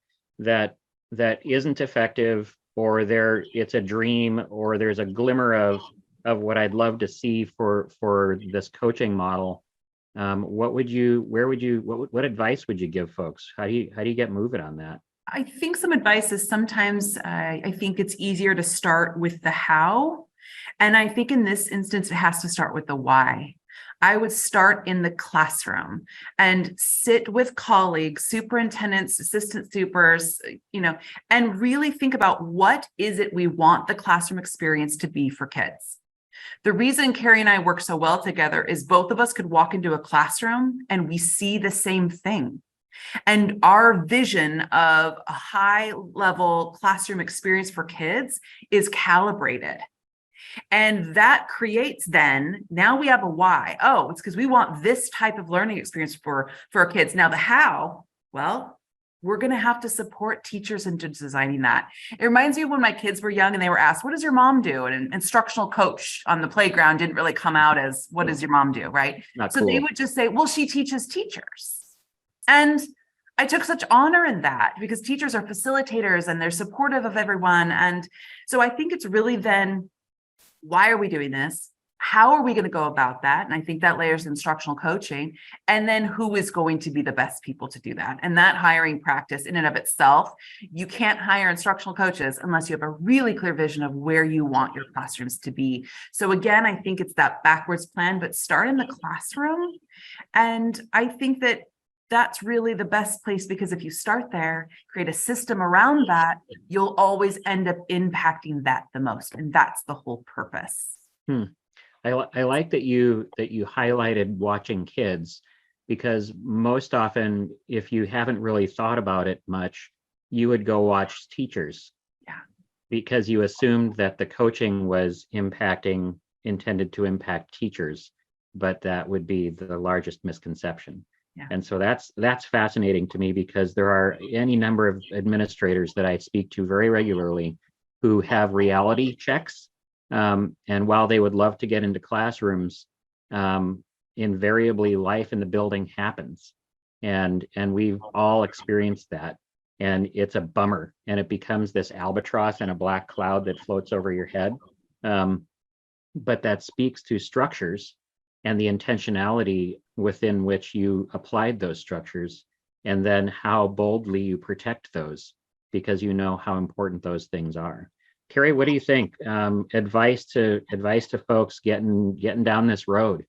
isn't effective, or it's a dream, or there's a glimmer of what I'd love to see for this coaching model? What advice would you give folks? How do you get moving on that? I think some advice is sometimes I think it's easier to start with the how. And I think in this instance, it has to start with the why. I would start in the classroom and sit with colleagues, superintendents, assistant supers, and really think about what is it we want the classroom experience to be for kids. The reason Carrie and I work so well together is both of us could walk into a classroom and we see the same thing. And our vision of a high level classroom experience for kids is calibrated. And that creates now we have a why. Oh, it's because we want this type of learning experience for our kids. Now the how, well, we're going to have to support teachers into designing that. It reminds me of when my kids were young and they were asked, what does your mom do? And an instructional coach on the playground didn't really come out as, what does your mom do? Right. Not so cool. They would just say, well, she teaches teachers. And I took such honor in that because teachers are facilitators and they're supportive of everyone. And so I think it's really then, why are we doing this? How are we going to go about that? And I think that layers instructional coaching. And then who is going to be the best people to do that? And that hiring practice in and of itself, you can't hire instructional coaches unless you have a really clear vision of where you want your classrooms to be. So again, I think it's that backwards plan, but start in the classroom. And I think that that's really the best place, because if you start there, create a system around that, you'll always end up impacting that the most. And that's the whole purpose. I like that you highlighted watching kids, because most often, if you haven't really thought about it much, you would go watch teachers. Yeah. Because you assumed that the coaching was intended to impact teachers, but that would be the largest misconception. Yeah. And so that's fascinating to me, because there are any number of administrators that I speak to very regularly who have reality checks. And while they would love to get into classrooms, invariably life in the building happens. And we've all experienced that. And it's a bummer. And it becomes this albatross and a black cloud that floats over your head. But that speaks to structures and the intentionality within which you applied those structures, and then how boldly you protect those, because you know how important those things are. Carrie, what do you think? Advice to folks getting down this road?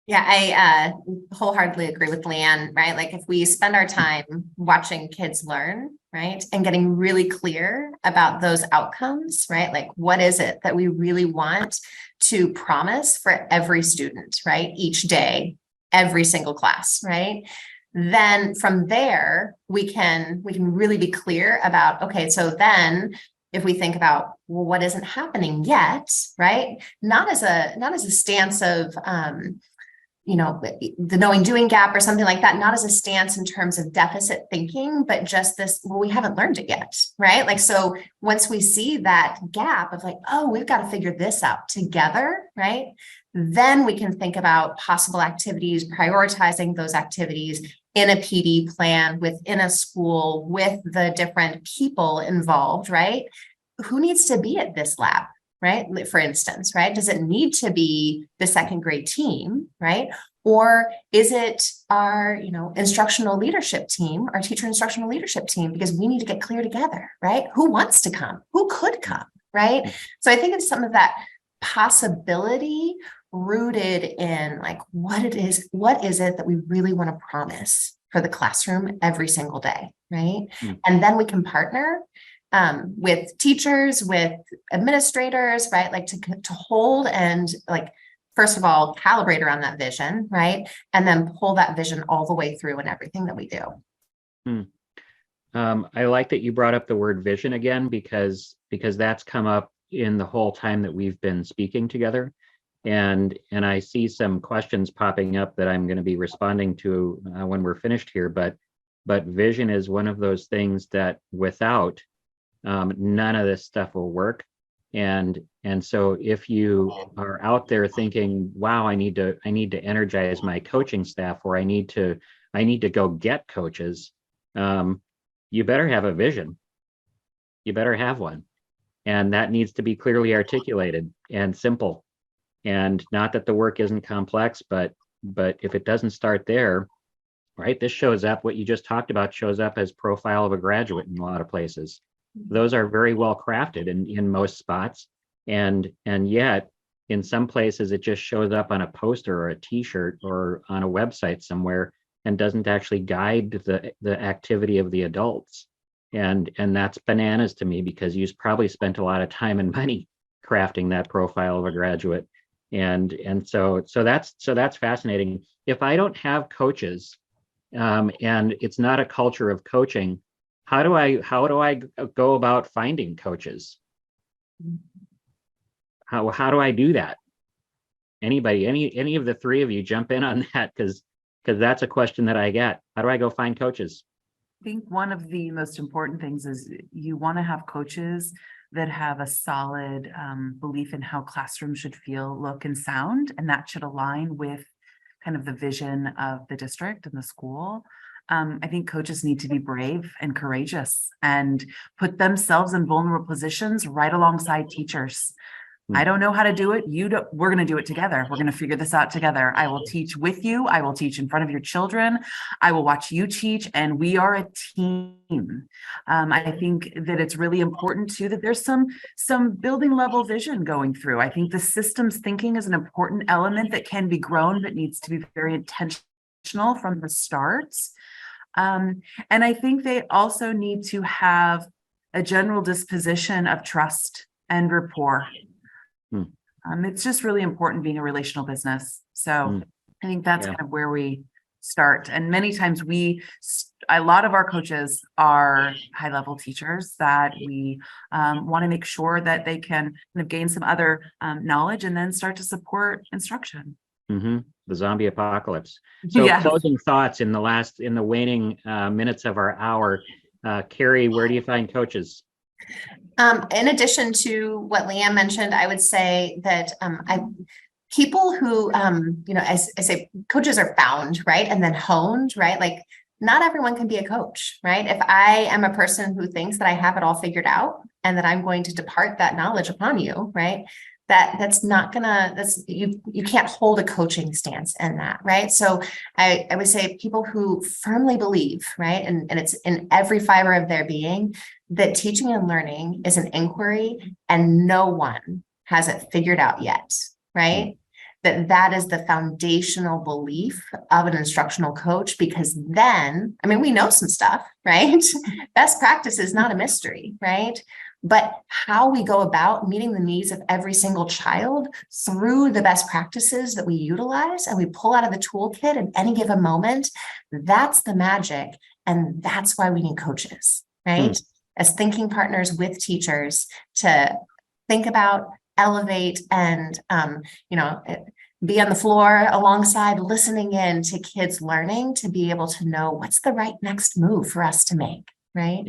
Yeah, I wholeheartedly agree with Leanne, right? Like if we spend our time watching kids learn, right, and getting really clear about those outcomes, right? Like what is it that we really want to promise for every student, right? Each day, every single class, right? Then from there, we can really be clear about, okay, so then if we think about, well, what isn't happening yet, right? Not as a stance of, the knowing doing gap or something like that, not as a stance in terms of deficit thinking, but just this, well, we haven't learned it yet, right? Like, so once we see that gap of like, oh, we've got to figure this out together, right? Then we can think about possible activities, prioritizing those activities in a PD plan within a school with the different people involved, right? Who needs to be at this lab? Right? For instance, right? Does it need to be the second grade team, right? Or is it our, instructional leadership team, our teacher instructional leadership team, because we need to get clear together, right? Who wants to come? Who could come, right? So I think it's some of that possibility rooted in like what is it that we really want to promise for the classroom every single day, right? And then we can partner with teachers, with administrators, right? Like to hold and like, first of all, calibrate around that vision, right? And then pull that vision all the way through in everything that we do. I like that you brought up the word vision again, because that's come up in the whole time that we've been speaking together. And I see some questions popping up that I'm going to be responding to when we're finished here. But vision is one of those things that without none of this stuff will work. And so if you are out there thinking, wow, I need to energize my coaching staff, or I need to go get coaches, you better have a vision. You better have one. And that needs to be clearly articulated and simple. And not that the work isn't complex, but if it doesn't start there, right, this shows up, what you just talked about shows up as profile of a graduate in a lot of places. Those are very well crafted in most spots. And yet in some places it just shows up on a poster or a t-shirt or on a website somewhere and doesn't actually guide the activity of the adults. And that's bananas to me, because you probably spent a lot of time and money crafting that profile of a graduate. And so that's fascinating. If I don't have coaches, and it's not a culture of coaching, how do I go about finding coaches? How do I do that? Anybody, any of the three of you jump in on that, because that's a question that I get. How do I go find coaches? I think one of the most important things is you want to have coaches that have a solid belief in how classrooms should feel, look, and sound, and that should align with kind of the vision of the district and the school. I think coaches need to be brave and courageous and put themselves in vulnerable positions right alongside teachers. I don't know how to do it. You don't. We're going to do it together. We're going to figure this out together. I will teach with you. I will teach in front of your children. I will watch you teach, and we are a team. I think that it's really important too that there's some building level vision going through. I think the systems thinking is an important element that can be grown, but needs to be very intentional from the start. And I think they also need to have a general disposition of trust and rapport. It's just really important being a relational business. So I think that's kind of where we start. And many times a lot of our coaches are high level teachers that we want to make sure that they can kind of gain some other knowledge and then start to support instruction. The zombie apocalypse. So yes. Closing thoughts in the waning minutes of our hour. Carrie, where do you find coaches? In addition to what Leanne mentioned, I would say that people who, as I say, coaches are found, right? And then honed, right? Like not everyone can be a coach, right? If I am a person who thinks that I have it all figured out and that I'm going to depart that knowledge upon you, right? You can't hold a coaching stance in that, right? So I would say people who firmly believe, right? And it's in every fiber of their being that teaching and learning is an inquiry and no one has it figured out yet, right? That is the foundational belief of an instructional coach, because then, I mean, we know some stuff, right? Best practice is not a mystery, right? But how we go about meeting the needs of every single child through the best practices that we utilize and we pull out of the toolkit at any given moment, that's the magic. And that's why we need coaches, right? As thinking partners with teachers to think about, elevate, and, be on the floor alongside, listening in to kids learning to be able to know what's the right next move for us to make, right?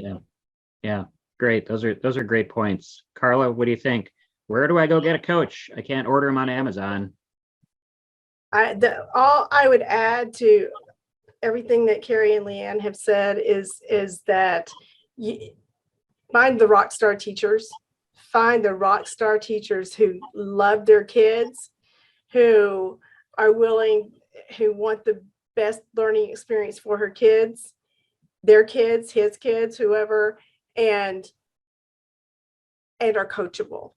Yeah. Great. Those are great points. Carla, what do you think? Where do I go get a coach? I can't order them on Amazon. All I would add to everything that Carrie and Leanne have said is that find the rock star teachers. Find the rock star teachers who love their kids, who are willing, who want the best learning experience for her kids, their kids, his kids, whoever, and are coachable.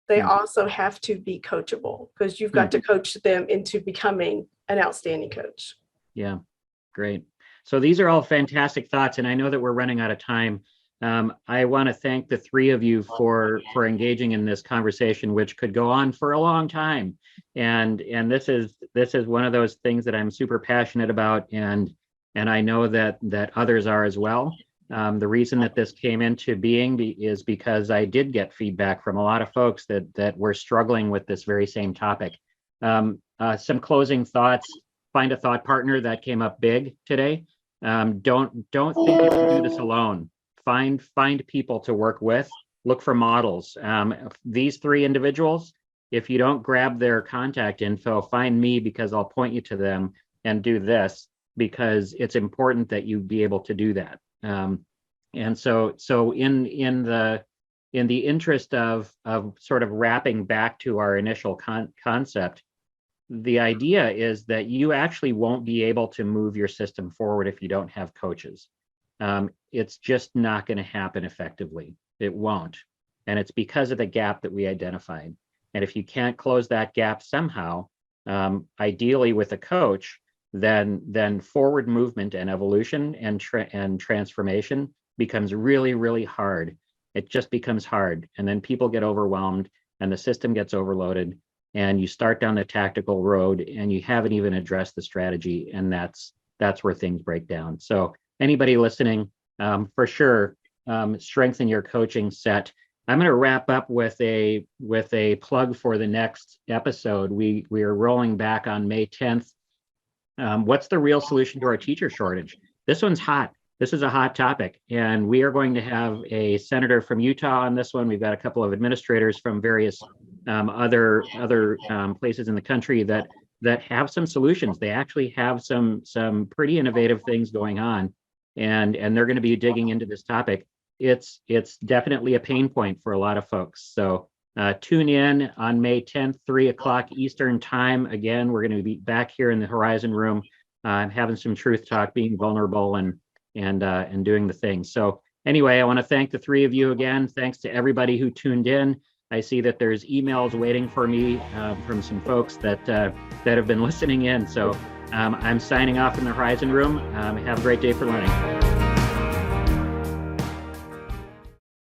They also have to be coachable, because you've got to coach them into becoming an outstanding coach. Yeah, great. So these are all fantastic thoughts, and I know that we're running out of time. I want to thank the three of you for engaging in this conversation, which could go on for a long time. And this is one of those things that I'm super passionate about, and I know that others are as well. The reason that this came into being is because I did get feedback from a lot of folks that were struggling with this very same topic. Some closing thoughts. Find a thought partner. That came up big today. Don't think you can do this alone. Find people to work with look for models. These three individuals, if you don't grab their contact info, find me, because I'll point you to them and do this, because it's important that you be able to do that. And so in the interest of sort of wrapping back to our initial concept, the idea is that you actually won't be able to move your system forward if you don't have coaches. It's just not going to happen effectively. It won't. And it's because of the gap that we identified. And if you can't close that gap somehow, ideally with a coach, then forward movement and evolution and transformation becomes really, really hard. It just becomes hard. And then people get overwhelmed and the system gets overloaded, and you start down the tactical road and you haven't even addressed the strategy. And that's where things break down. So anybody listening, for sure, strengthen your coaching set. I'm going to wrap up with a plug for the next episode. We are rolling back on May 10th. What's the real solution to our teacher shortage? This one's hot. This is a hot topic, and we are going to have a senator from Utah on this one. We've got a couple of administrators from various other places in the country that have some solutions. They actually have some pretty innovative things going on, and they're going to be digging into this topic. It's definitely a pain point for a lot of folks. So tune in on May 10th, 3 o'clock Eastern time. Again, we're going to be back here in the Horizon Room, having some truth talk, being vulnerable, and doing the thing. So anyway, I want to thank the three of you again. Thanks to everybody who tuned in. I see that there's emails waiting for me from some folks that have been listening in. So I'm signing off in the Horizon Room. Have a great day for learning.